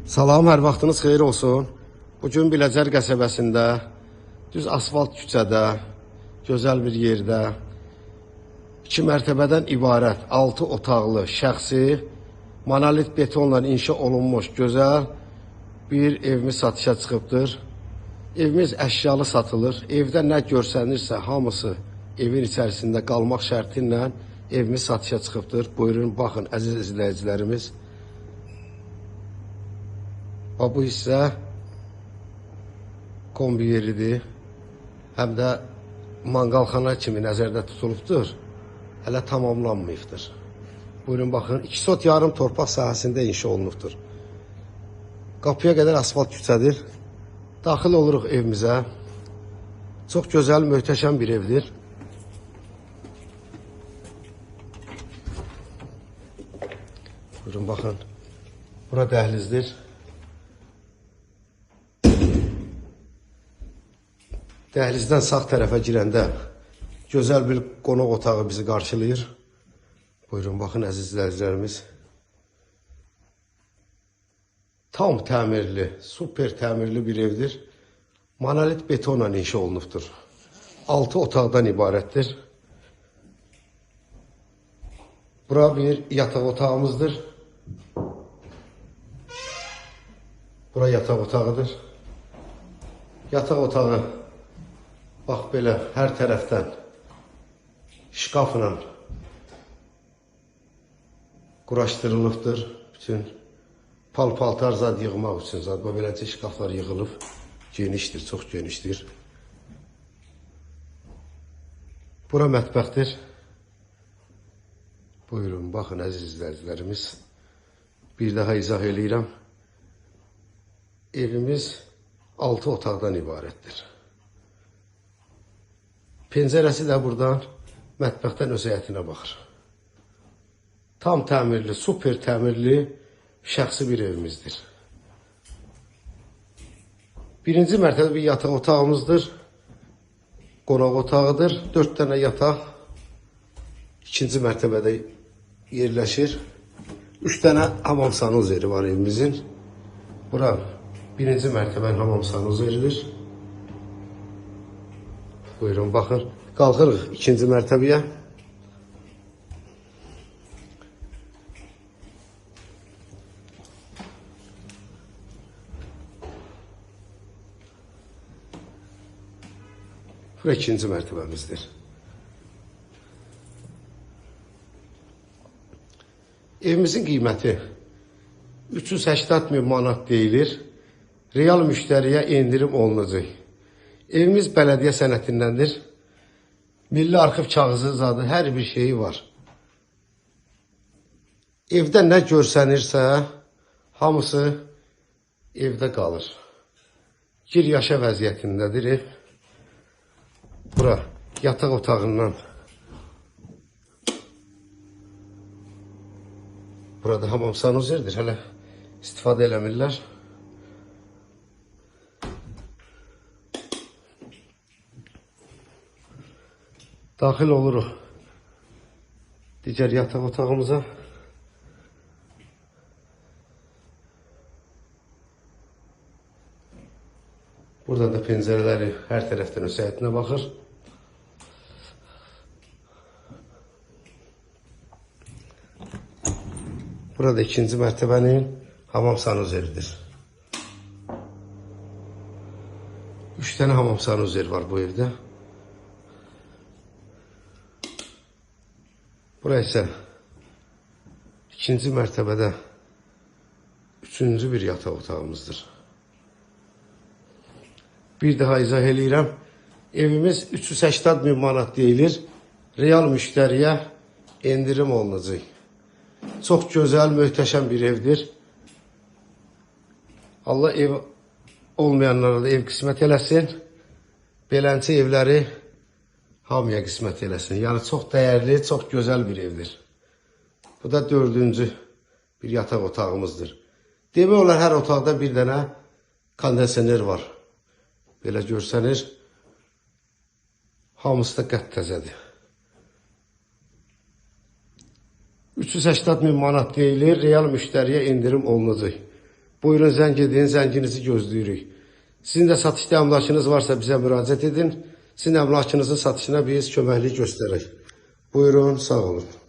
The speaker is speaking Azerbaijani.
Salam, hər vaxtınız xeyir olsun. Bugün Biləcər qəsəbəsində, düz asfalt küçədə, gözəl bir yerdə, 2 mərtəbədən ibarət 6 otaqlı, şəxsi, monolit betonla inşa olunmuş gözəl bir evimiz satışa çıxıbdır. Evimiz əşyalı satılır. Evdə nə görsənirsə hamısı evin içərisində qalmaq şərti ilə evimiz satışa çıxıbdır. Buyurun, baxın əziz izləyicilərimiz. Bu hissə kombi yeridir. Həm də manqalxana kimi nəzərdə tutulubdur. Hələ tamamlanmayıbdır. Buyurun, baxın. 2 sot yarım torpaq sahəsində inşa olunubdur. Qapıya qədər asfalt küçədir. Daxil oluruq evimizə. Çox gözəl, möhtəşəm bir evdir. Buyurun, baxın. Bura dəhlizdir. Dəhlizdən sağ tərəfə girəndə gözəl bir qonaq otağı bizi qarşılayır. Buyurun, baxın əziz izləyicilərimiz. Tam təmirli, super təmirli bir evdir. Monolit betonla inşa olunubdur. 6 otaqdan ibarətdir. Bura bir yataq otağımızdır. Bura yataq otağıdır. Yataq otağı bax belə hər tərəfdən şkafla quraşdırılıbdır. Bütün pal-paltar zad yığmaq üçün zad. Beləcə şkaflar yığılıb. Genişdir, çox genişdir. Bura mətbəxdir. Buyurun, baxın əziz izləyicilərimiz. Bir daha izah eləyirəm. Evimiz 6 otaqdan ibarətdir. Pəncərəsi də buradan mətbəxdən öz həyətinə baxır. Tam təmirli, super təmirli, şəxsi bir evimizdir. Birinci mərtəbə bir yataq otağımızdır. Qonaq otağıdır. 4 dənə yataq ikinci mərtəbədə yerləşir. 3 dənə hamam sanuzeli var evimizin. Bura birinci mərtəbənin hamam sanuzelidir. Buyurun, baxın. Qalxırıq ikinci mərtəbəyə. Bura ikinci mərtəbəmizdir. Evimizin qiyməti 380.000 manat deyilir. Real müştəriyə endirim olunacaq. Evimiz bələdiyyə sənətindəndir. Milli arxiv kağızı zadı, hər bir şeyi var. Evdə nə görsənirsə, hamısı evdə qalır. Gir yaşa vəziyyətindədir ev. Bura yataq otağından. Burada hamam sanuzerdir, hələ istifadə eləmirlər. Daxil oluruq digər yataq otağımıza. Burada da pəncərələri hər tərəfdən öz həyətinə baxır. Burada ikinci mərtəbənin hamam sanuzeridir. 3 dənə hamam sanuzeri var bu evdə. Bura isə ikinci mərtəbədə üçüncü bir yataq otağımızdır. Bir daha izah eləyirəm. Evimiz 380.000 manat deyilir. Real müştəriyə endirim olunacaq. Çox gözəl, möhtəşəm bir evdir. Allah ev olmayanlara da ev qismət eləsin. Beləncə evləri hamıya qismət eləsin. Yəni çox dəyərli, çox gözəl bir evdir. Bu da 4-cü bir yataq otağımızdır. Demək olar hər otaqda bir dənə kondisioner var. Belə görsənir. Hamısı da qət təzədir. 380.000 manat deyilir, real müştəriyə endirim olunacaq. Buyurun zəng edin, zənginizi gözləyirik. Sizin də satışda əmlakınız varsa bizə müraciət edin. Sizin əmlakınızın satışına biz köməklik göstərək. Buyurun, sağ olun.